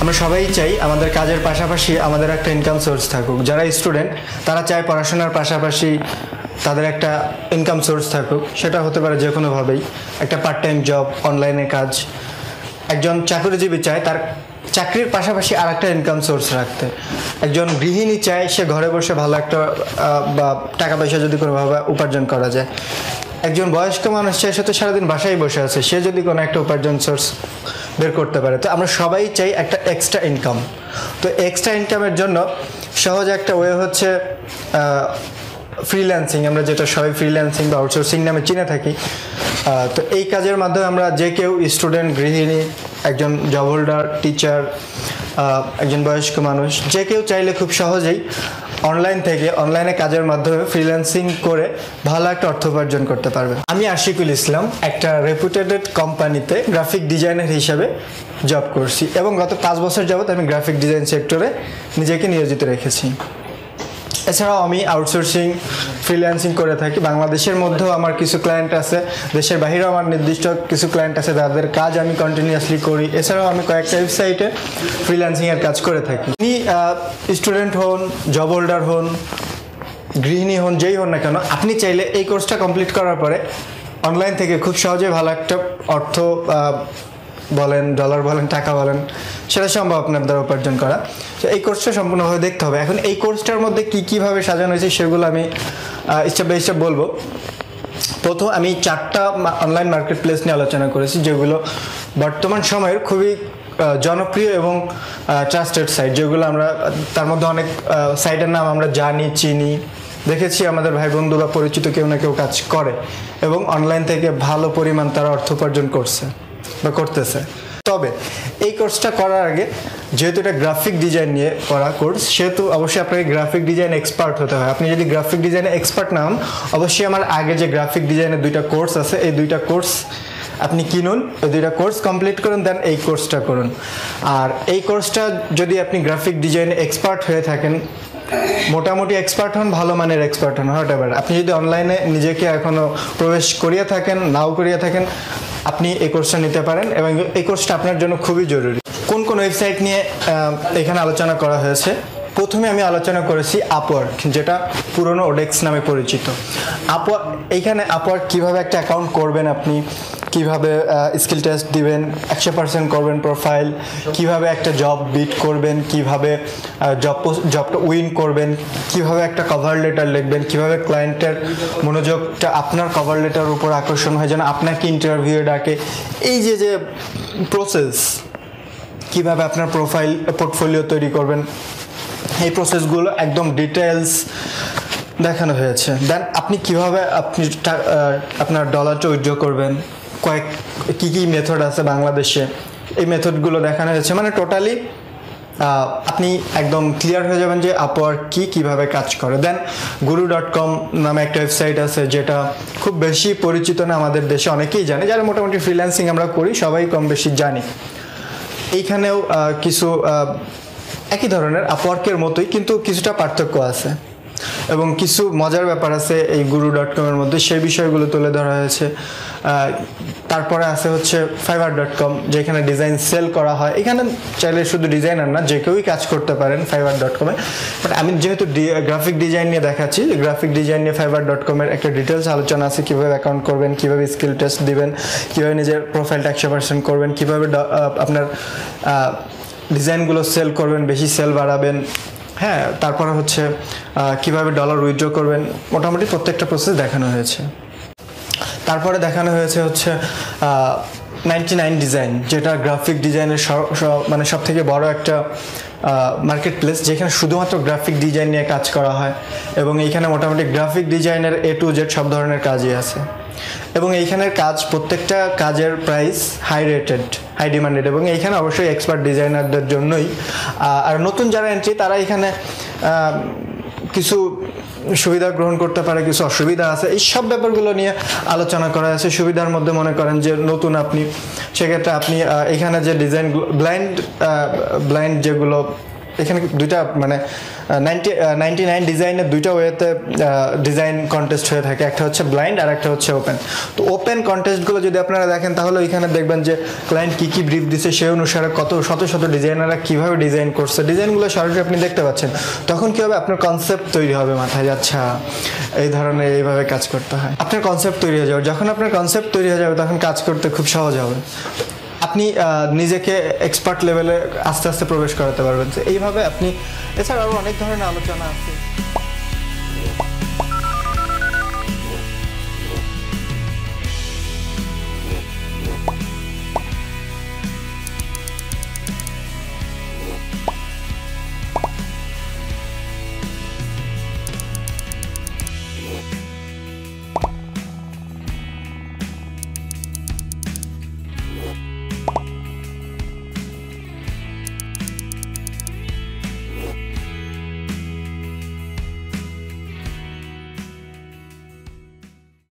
আমরা সবাই চাই আমাদের কাজের পাশাপাশি আমাদের একটা ইনকাম সোর্স থাকুক। যারা স্টুডেন্ট তারা চায় পড়াশোনার পাশাপাশি তাদের একটা ইনকাম সোর্স থাকুক, সেটা হতে পারে যে কোনোভাবেই একটা পার্ট টাইম জব, অনলাইনে কাজ। একজন চাকরিজীবী চায় তার চাকরির পাশাপাশি আর একটা ইনকাম সোর্স রাখতে। একজন গৃহিণী চায় সে ঘরে বসে ভালো একটা বা টাকা পয়সা যদি কোনোভাবে উপার্জন করা যায়। একজন বয়স্ক মানুষ চায় সে তো সারাদিন বাসায় বসে আছে, সে যদি কোনো একটা উপার্জন সোর্স বের করতে পারে। তো আমরা সবাই চাই একটা এক্সট্রা ইনকাম। তো এক্সট্রা ইনকামের জন্য সহজ একটা ওয়ে হচ্ছে ফ্রিল্যান্সিং, আমরা যেটা সবাই ফ্রিল্যান্সিং বা আউটসোর্সিং নামে চিনে থাকি। তো এই কাজের মাধ্যমে আমরা যে কেউ, স্টুডেন্ট, গৃহিণী, একজন জব হোল্ডার, টিচার, একজন বয়স্ক মানুষ, যে কেউ চাইলে খুব সহজেই অনলাইনে কাজের মাধ্যমে ফ্রিল্যান্সিং করে ভালো একটা অর্থ উপার্জন করতে পারবে। আমি আশিকুল ইসলাম একটা রেপুটেড কোম্পানিতে গ্রাফিক ডিজাইনার হিসেবে জব করছি এবং গত 5 বছর যাবত আমি গ্রাফিক ডিজাইন সেক্টরে নিজেকে নিয়োজিত রেখেছি। এছাড়াও আমি আউটসোর্সিং, ফ্রিল্যান্সিং করে থাকি। বাংলাদেশের মধ্যেও আমার কিছু ক্লায়েন্ট আছে, দেশের বাইরেও আমার নির্দিষ্ট কিছু ক্লায়েন্ট আছে যাদের কাজ আমি কন্টিনিউয়াসলি করি। এছাড়াও আমি কয়েকটা ওয়েবসাইটে ফ্রিল্যান্সিংয়ের কাজ করে থাকি। আপনি স্টুডেন্ট হন, জব হোল্ডার হন, গৃহিণী হন, যেই হন না কেন, আপনি চাইলে এই কোর্সটা কমপ্লিট করার পরে অনলাইন থেকে খুব সহজে ভালো একটা অর্থ বলেন, ডলার বলেন, টাকা বলেন, সেটা সম্ভব আপনার দ্বারা উপার্জন করা। তো এই কোর্সটা সম্পূর্ণভাবে দেখতে হবে। এখন এই কোর্সটার মধ্যে কীভাবে সাজানো হয়েছে সেগুলো আমি স্টেপ বাই স্টেপ বলবো। প্রথম আমি 4টা অনলাইন মার্কেট প্লেস নিয়ে আলোচনা করেছি, যেগুলো বর্তমান সময়ের খুবই জনপ্রিয় এবং ট্রাস্টেড সাইট, যেগুলো আমরা তার মধ্যে অনেক সাইটের নাম আমরা জানি, চিনি, দেখেছি আমাদের ভাই বন্ধু বা পরিচিত কেউ না কেউ কাজ করে এবং অনলাইন থেকে ভালো পরিমাণ তারা অর্থ উপার্জন করছে বা করতেছে। তবে এই কোর্সটা করার আগে, যেহেতু এটা গ্রাফিক ডিজাইন নিয়ে করা কোর্স, সেহেতু অবশ্যই আপনাকে গ্রাফিক ডিজাইন এক্সপার্ট হতে হয়। আপনি যদি গ্রাফিক ডিজাইনে এক্সপার্ট না হন, অবশ্যই আমার আগে যে গ্রাফিক ডিজাইনের 2টা কোর্স আছে, এই 2টা কোর্স আপনি কিনুন, এই 2টা কোর্স কমপ্লিট করুন, দেন এই কোর্সটা করুন। আর এই কোর্সটা যদি আপনি গ্রাফিক ডিজাইনে এক্সপার্ট হয়ে থাকেন, মোটামুটি এক্সপার্ট হন, ভালো মানের এক্সপার্ট হন, হোয়াটএভার, আপনি যদি অনলাইনে নিজেকে এখনও প্রবেশ করিয়ে থাকেন, নাও করিয়ে থাকেন, আপনি এই কোর্সটা নিতে পারেন এবং এই কোর্সটা আপনার জন্য খুবই জরুরি। কোন কোন ওয়েবসাইট নিয়ে এখানে আলোচনা করা হয়েছে? প্রথমে আমি আলোচনা করেছি আপওয়ার্ক, যেটা পুরনো ওডেক্স নামে পরিচিত। এইখানে আপওয়ার্ক কীভাবে একটা অ্যাকাউন্ট করবেন, আপনি কিভাবে স্কিল টেস্ট দিবেন, 100% করবেন প্রোফাইল, কিভাবে একটা জব বিট করবেন, কিভাবে জবটা উইন করবেন, কিভাবে একটা কভার লেটার লিখবেন, কিভাবে ক্লায়েন্টের মনোযোগটা আপনার কভার লেটার উপর আকর্ষণ হয় যেন আপনাকে ইন্টারভিউ ডাকে। এই যে প্রসেস, কিভাবে আপনার পোর্টফোলিও তৈরি করবেন, এই প্রসেসগুলো একদম ডিটেলস দেখানো হয়েছে। দেন আপনি কিভাবে আপনার ডলারটা উইথড্র করবেন, কী মেথড আছে বাংলাদেশে, এই মেথডগুলো দেখানো হয়েছে। মানে টোটালি আপনি একদম ক্লিয়ার হয়ে যাবেন যে আপওয়ার্ক কীভাবে কাজ করে। দেন guru.com নামে একটা ওয়েবসাইট আছে, যেটা খুব বেশি পরিচিত না আমাদের দেশে, অনেকেই জানে, যারা মোটামুটি ফ্রিল্যান্সিং আমরা করি সবাই কম বেশি জানি। এইখানেও কিছু একই ধরনের আপওয়ার্কের মতোই, কিন্তু কিছুটা পার্থক্য আছে এবং কিছু মজার ব্যাপার আছে এই guru.com এর মধ্যে, সেই বিষয়গুলো তুলে ধরা হয়েছে। তারপরে আছে হচ্ছে fiverr.com, যেখানে ডিজাইন সেল করা হয়। এখানে চাইলে শুধু ডিজাইনার না, যে কেউই কাজ করতে পারেন fiverr.com-এ। বাট আমি যেহেতু গ্রাফিক ডিজাইন নিয়ে দেখাচ্ছি, গ্রাফিক ডিজাইন নিয়ে fiverr.com-এর একটা ডিটেলস আলোচনা আছে, কীভাবে অ্যাকাউন্ট করবেন, কীভাবে স্কিল টেস্ট দিবেন, কীভাবে নিজের প্রোফাইলটা 100% করবেন, কীভাবে আপনার ডিজাইনগুলো সেল করবেন, বেশি সেল বাড়াবেন, হ্যাঁ, তারপরে হচ্ছে কিভাবে ডলার উইথড্র করবেন, মোটামুটি প্রত্যেকটা প্রসেস দেখানো হয়েছে। তারপরে দেখানো হয়েছে হচ্ছে 99 ডিজাইন, যেটা গ্রাফিক ডিজাইনের মানে সব থেকে বড় একটা মার্কেট প্লেস, যেখানে শুধুমাত্র গ্রাফিক ডিজাইন নিয়ে কাজ করা হয় এবং এইখানে মোটামুটি গ্রাফিক ডিজাইনের A to Z সব ধরনের কাজই আছে এবং এইখানের কাজ, প্রত্যেকটা কাজের প্রাইস হাই ডিমান্ডেড এবং এইখানে অবশ্যই এক্সপার্ট ডিজাইনারদের জন্যই। আর নতুন যারা এন্ট্রি, তারা এখানে কিছু সুবিধা গ্রহণ করতে পারে, কিছু অসুবিধা আছে, এই সব ব্যাপারগুলো নিয়ে আলোচনা করা আছে। সুবিধার মধ্যে মনে করেন যে নতুন আপনি, সেক্ষেত্রে আপনি এখানে যে ডিজাইন ব্লাইন্ড যেগুলো এখানে দুইটা মানে 99 ডিজাইনের দুইটা ওয়েতে ডিজাইন কন্টেস্ট হয়ে থাকে, একটা হচ্ছে ব্লাইন্ড আর একটা হচ্ছে ওপেন। তো ওপেন কন্টেস্টগুলো যদি আপনারা দেখেন তাহলে ওইখানে দেখবেন যে ক্লায়েন্ট কী কী ব্রিফ দিচ্ছে সেই অনুসারে কত শত শত ডিজাইনাররা কীভাবে ডিজাইন করছে, ডিজাইনগুলো সরাসরি আপনি দেখতে পাচ্ছেন। তখন কী হবে, আপনার কনসেপ্ট তৈরি হবে মাথায়, আচ্ছা এই ধরনের এইভাবে কাজ করতে হয়, আপনার কনসেপ্ট তৈরি হয়ে যাবে। যখন আপনার কনসেপ্ট তৈরি হয়ে যাবে তখন কাজ করতে খুব সহজ হবে, আপনি নিজেকে এক্সপার্ট লেভেলে আস্তে আস্তে প্রবেশ করাতে পারবেন। এইভাবে আপনি, এছাড়া আরও অনেক ধরনের আলোচনা আছে।